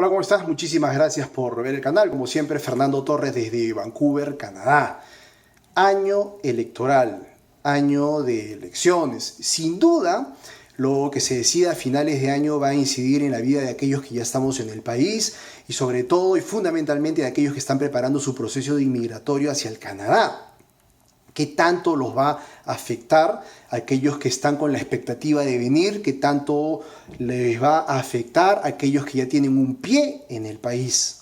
Hola, ¿cómo estás? Muchísimas gracias por ver el canal. Como siempre, Fernando Torres desde Vancouver, Canadá. Año electoral, año de elecciones. Sin duda, lo que se decida a finales de año va a incidir en la vida de aquellos que ya estamos en el país y sobre todo y fundamentalmente de aquellos que están preparando su proceso de inmigratorio hacia el Canadá. ¿Qué tanto los va a afectar a aquellos que están con la expectativa de venir? ¿Qué tanto les va a afectar a aquellos que ya tienen un pie en el país?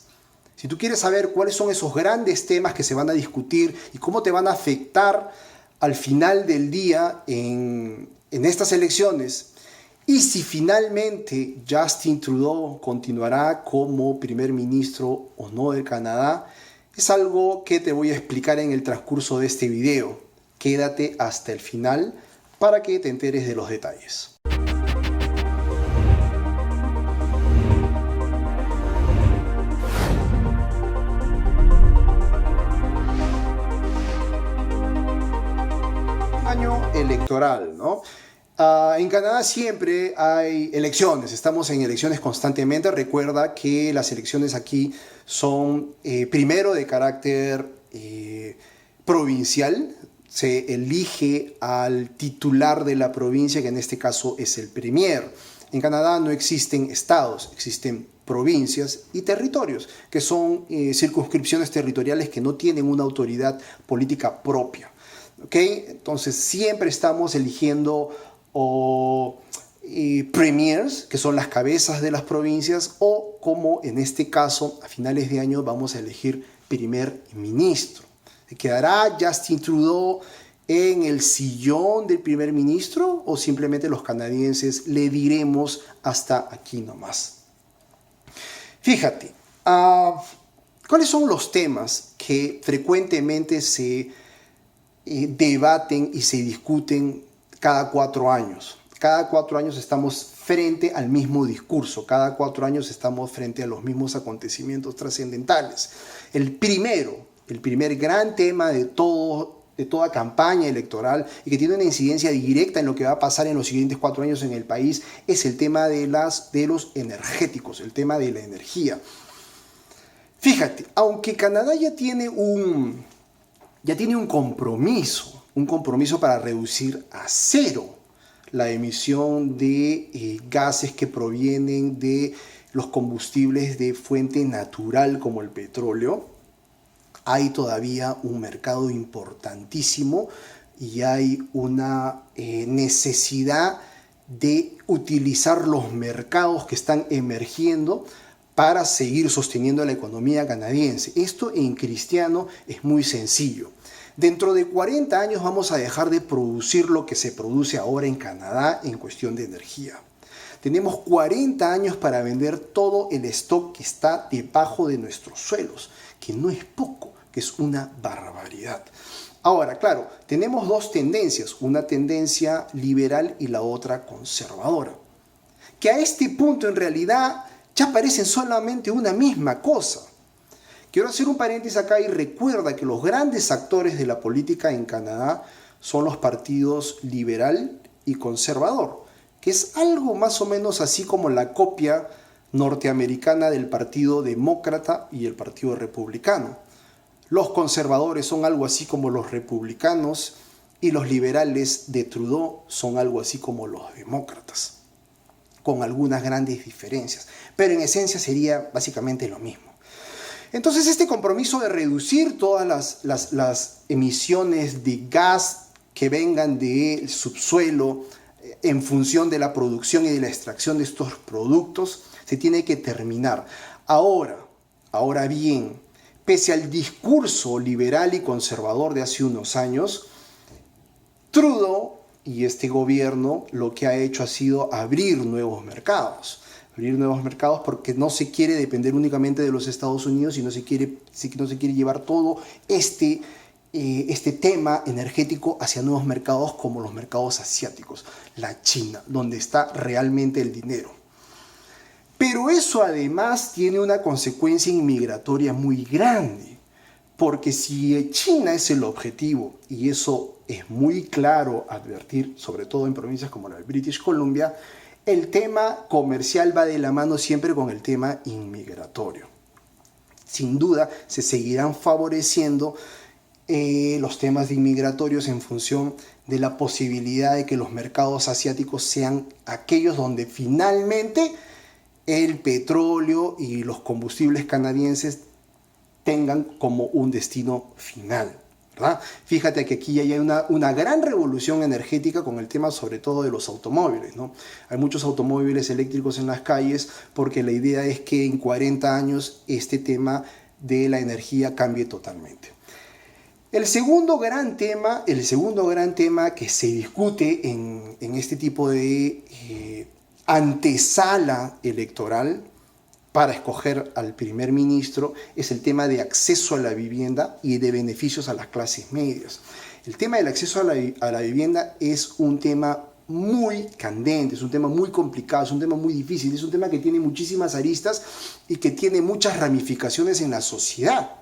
Si tú quieres saber cuáles son esos grandes temas que se van a discutir y cómo te van a afectar al final del día en estas elecciones, y si finalmente Justin Trudeau continuará como primer ministro o no del Canadá, es algo que te voy a explicar en el transcurso de este video. Quédate hasta el final para que te enteres de los detalles. Año electoral, ¿no? En Canadá siempre hay elecciones, estamos en elecciones constantemente. Recuerda que las elecciones aquí son primero de carácter provincial, se elige al titular de la provincia, que en este caso es el premier. En Canadá no existen estados, existen provincias y territorios, que son circunscripciones territoriales que no tienen una autoridad política propia. ¿Okay? Entonces siempre estamos eligiendo premiers, que son las cabezas de las provincias, o como en este caso a finales de año vamos a elegir primer ministro. ¿Se quedará Justin Trudeau en el sillón del primer ministro o simplemente los canadienses le diremos hasta aquí nomás? Fíjate, ¿cuáles son los temas que frecuentemente se debaten y se discuten cada 4 años? Cada 4 años estamos frente al mismo discurso, cada 4 años estamos frente a los mismos acontecimientos trascendentales. El primer gran tema de toda campaña electoral y que tiene una incidencia directa en lo que va a pasar en los siguientes 4 años en el país es el tema de los energéticos, el tema de la energía. Fíjate, aunque Canadá ya tiene un compromiso para reducir a cero la emisión de gases que provienen de los combustibles de fuente natural como el petróleo, hay todavía un mercado importantísimo y hay una necesidad de utilizar los mercados que están emergiendo para seguir sosteniendo la economía canadiense. Esto en cristiano es muy sencillo. Dentro de 40 años vamos a dejar de producir lo que se produce ahora en Canadá en cuestión de energía. Tenemos 40 años para vender todo el stock que está debajo de nuestros suelos, que no es poco, que es una barbaridad. Ahora, claro, tenemos dos tendencias, una tendencia liberal y la otra conservadora, que a este punto en realidad ya parecen solamente una misma cosa. Quiero hacer un paréntesis acá y recuerda que los grandes actores de la política en Canadá son los partidos liberal y conservador, que es algo más o menos así como la copia norteamericana del Partido Demócrata y el Partido Republicano. Los conservadores son algo así como los republicanos y los liberales de Trudeau son algo así como los demócratas, con algunas grandes diferencias, pero en esencia sería básicamente lo mismo. Entonces este compromiso de reducir todas las emisiones de gas que vengan del subsuelo en función de la producción y de la extracción de estos productos se tiene que terminar. Ahora bien, pese al discurso liberal y conservador de hace unos años, Trudeau y este gobierno lo que ha hecho ha sido abrir nuevos mercados porque no se quiere depender únicamente de los Estados Unidos y no se quiere llevar todo este tema energético hacia nuevos mercados como los mercados asiáticos, la China, donde está realmente el dinero. Pero eso además tiene una consecuencia inmigratoria muy grande, porque si China es el objetivo, y eso es muy claro advertir, sobre todo en provincias como la de British Columbia, El tema comercial va de la mano siempre con el tema inmigratorio. Sin duda se seguirán favoreciendo los temas de inmigratorios en función de la posibilidad de que los mercados asiáticos sean aquellos donde finalmente el petróleo y los combustibles canadienses tengan como un destino final, ¿verdad? Fíjate que aquí hay una gran revolución energética con el tema sobre todo de los automóviles, ¿no? Hay muchos automóviles eléctricos en las calles porque la idea es que en 40 años este tema de la energía cambie totalmente. El segundo gran tema que se discute en este tipo de antesala electoral para escoger al primer ministro es el tema de acceso a la vivienda y de beneficios a las clases medias. El tema del acceso a la vivienda es un tema muy candente, es un tema muy complicado, es un tema muy difícil, es un tema que tiene muchísimas aristas y que tiene muchas ramificaciones en la sociedad.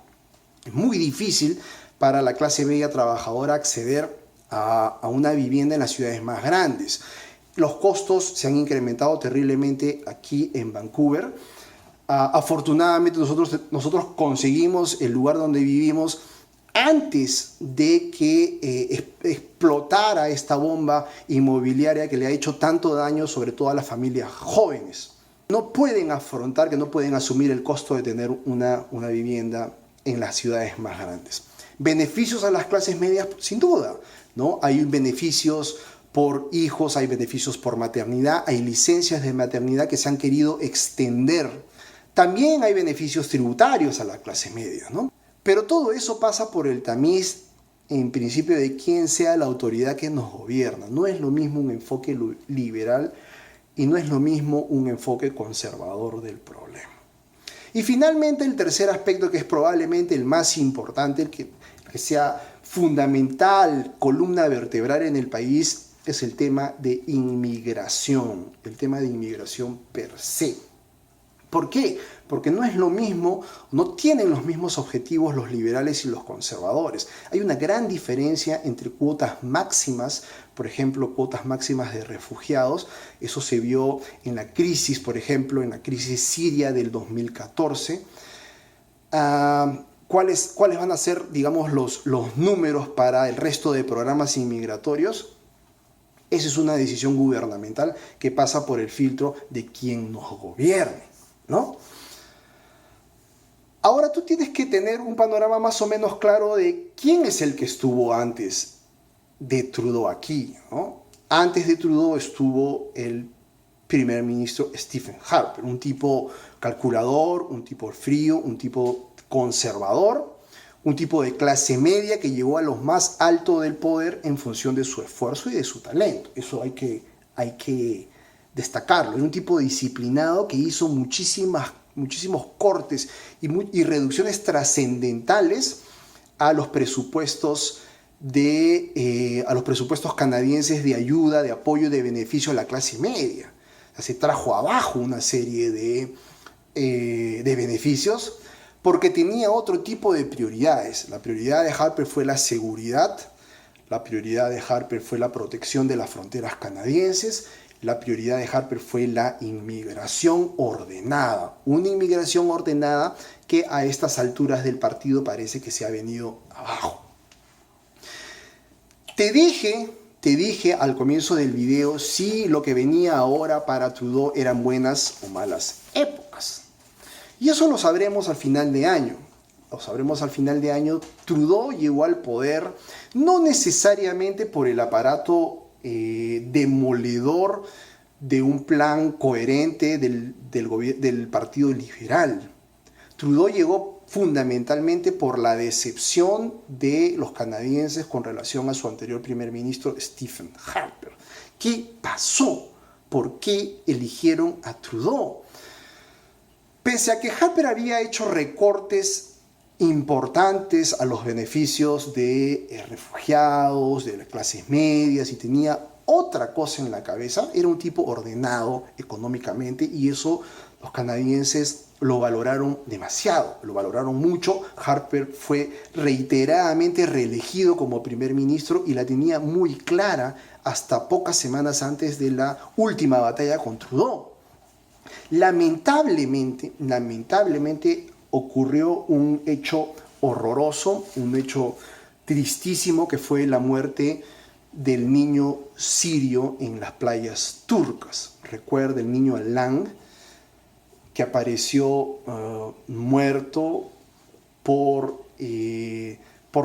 Es muy difícil para la clase media trabajadora acceder a una vivienda en las ciudades más grandes. Los costos se han incrementado terriblemente aquí en Vancouver. Afortunadamente nosotros conseguimos el lugar donde vivimos antes de que explotara esta bomba inmobiliaria que le ha hecho tanto daño sobre todo a las familias jóvenes. No pueden afrontar, que no pueden asumir el costo de tener una vivienda en las ciudades más grandes. Beneficios a las clases medias, sin duda, ¿no? Hay beneficios por hijos, hay beneficios por maternidad, hay licencias de maternidad que se han querido extender. También hay beneficios tributarios a la clase media, ¿no? Pero todo eso pasa por el tamiz, en principio, de quién sea la autoridad que nos gobierna. No es lo mismo un enfoque liberal y no es lo mismo un enfoque conservador del problema. Y finalmente el tercer aspecto, que es probablemente el más importante, el que sea fundamental, columna vertebral en el país, es el tema de inmigración, el tema de inmigración per se. ¿Por qué? Porque no es lo mismo, no tienen los mismos objetivos los liberales y los conservadores. Hay una gran diferencia entre cuotas máximas, por ejemplo, cuotas máximas de refugiados. Eso se vio en la crisis, por ejemplo, en la crisis siria del 2014. ¿Cuáles van a ser, digamos, los números para el resto de programas inmigratorios? Esa es una decisión gubernamental que pasa por el filtro de quien nos gobierne, ¿no? Ahora tú tienes que tener un panorama más o menos claro de quién es el que estuvo antes de Trudeau aquí, ¿no? Antes de Trudeau estuvo el primer ministro Stephen Harper, un tipo calculador, un tipo frío, un tipo conservador, un tipo de clase media que llegó a lo más alto del poder en función de su esfuerzo y de su talento. Eso hay que destacarlo. Era un tipo disciplinado que hizo muchísimos cortes y reducciones trascendentales a los presupuestos canadienses de ayuda, de apoyo, de beneficio a la clase media. O sea, se trajo abajo una serie de beneficios porque tenía otro tipo de prioridades. La prioridad de Harper fue la seguridad, la prioridad de Harper fue la protección de las fronteras canadienses, la prioridad de Harper fue la inmigración ordenada. Una inmigración ordenada que a estas alturas del partido parece que se ha venido abajo. Te dije al comienzo del video si lo que venía ahora para Trudeau eran buenas o malas épocas. Y eso lo sabremos al final de año. Trudeau llegó al poder no necesariamente por el aparato demoledor de un plan coherente del Partido Liberal. Trudeau llegó fundamentalmente por la decepción de los canadienses con relación a su anterior primer ministro Stephen Harper. ¿Qué pasó? ¿Por qué eligieron a Trudeau? Pese a que Harper había hecho recortes importantes a los beneficios de refugiados, de las clases medias, y tenía otra cosa en la cabeza, era un tipo ordenado económicamente y eso los canadienses lo valoraron demasiado, lo valoraron mucho. Harper fue reiteradamente reelegido como primer ministro y la tenía muy clara hasta pocas semanas antes de la última batalla con Trudeau. Lamentablemente ocurrió un hecho horroroso, un hecho tristísimo que fue la muerte del niño sirio en las playas turcas. Recuerda el niño Alang, que apareció muerto por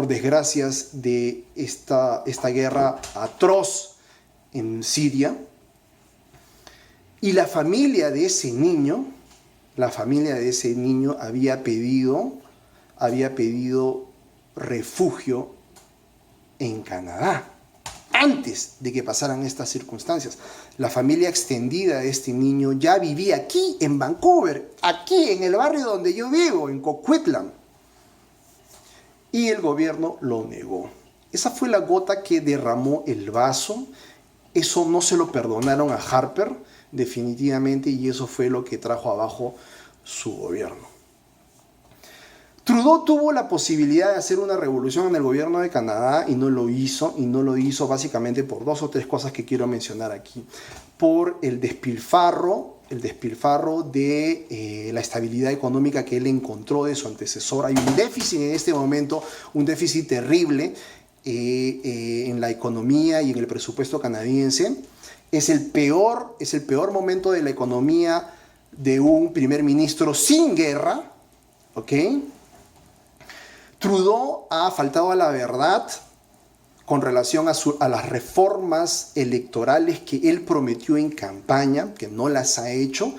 desgracias de esta guerra atroz en Siria. Y la familia de ese niño había pedido refugio en Canadá antes de que pasaran estas circunstancias. La familia extendida de este niño ya vivía aquí en Vancouver, aquí en el barrio donde yo vivo, en Coquitlam. Y el gobierno lo negó. Esa fue la gota que derramó el vaso. Eso no se lo perdonaron a Harper, definitivamente, y eso fue lo que trajo abajo su gobierno. Trudeau tuvo la posibilidad de hacer una revolución en el gobierno de Canadá y no lo hizo básicamente por dos o tres cosas que quiero mencionar aquí. Por el despilfarro de la estabilidad económica que él encontró de su antecesor. Hay un déficit en este momento, un déficit terrible en la economía y en el presupuesto canadiense. Es el peor momento de la economía de un primer ministro sin guerra, ¿ok? Trudeau ha faltado a la verdad con relación a las reformas electorales que él prometió en campaña, que no las ha hecho,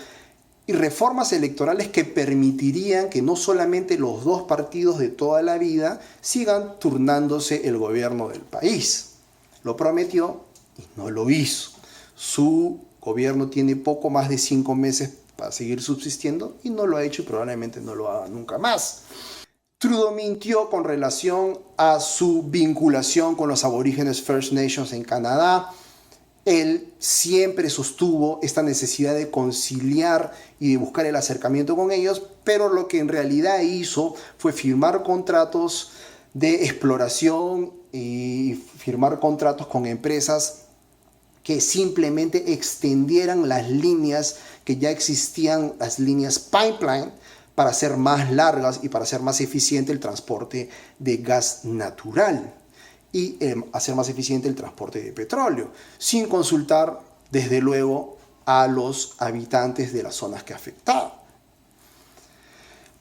y reformas electorales que permitirían que no solamente los dos partidos de toda la vida sigan turnándose el gobierno del país. Lo prometió y no lo hizo. Su gobierno tiene poco más de 5 meses para seguir subsistiendo y no lo ha hecho y probablemente no lo haga nunca más. Trudeau mintió con relación a su vinculación con los aborígenes First Nations en Canadá. Él siempre sostuvo esta necesidad de conciliar y de buscar el acercamiento con ellos, pero lo que en realidad hizo fue firmar contratos de exploración y firmar contratos con empresas que simplemente extendieran las líneas que ya existían, las líneas pipeline, para hacer más largas y para hacer más eficiente el transporte de gas natural y hacer más eficiente el transporte de petróleo, sin consultar, desde luego, a los habitantes de las zonas que afectaba.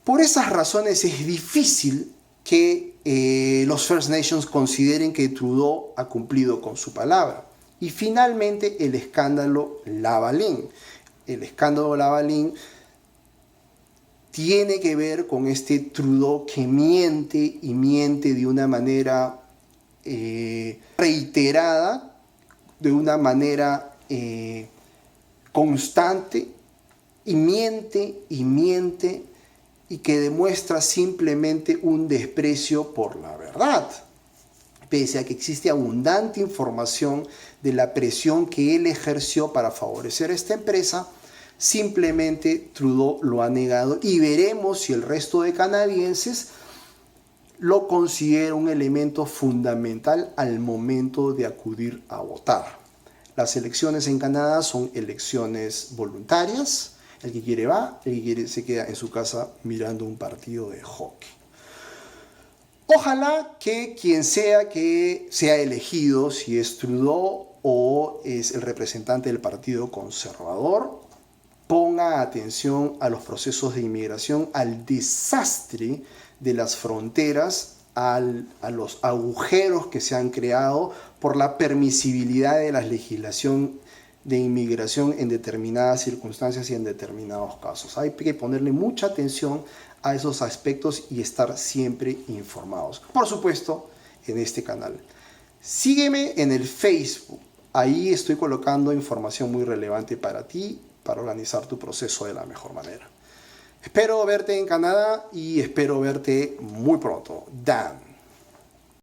Por esas razones es difícil que los First Nations consideren que Trudeau ha cumplido con su palabra. Y finalmente el escándalo Lavalin. El escándalo Lavalin tiene que ver con este Trudeau que miente y miente de una manera reiterada, de una manera constante, y miente y que demuestra simplemente un desprecio por la verdad. Pese a que existe abundante información de la presión que él ejerció para favorecer a esta empresa, simplemente Trudeau lo ha negado y veremos si el resto de canadienses lo considera un elemento fundamental al momento de acudir a votar. Las elecciones en Canadá son elecciones voluntarias. El que quiere va, el que quiere se queda en su casa mirando un partido de hockey. Ojalá que quien sea que sea elegido, si es Trudeau o es el representante del Partido Conservador, ponga atención a los procesos de inmigración, al desastre de las fronteras, a los agujeros que se han creado por la permisibilidad de la legislación de inmigración en determinadas circunstancias y en determinados casos. Hay que ponerle mucha atención a esos aspectos y estar siempre informados. Por supuesto, en este canal. Sígueme en el Facebook. Ahí estoy colocando información muy relevante para ti, para organizar tu proceso de la mejor manera. Espero verte en Canadá y espero verte muy pronto. Dan.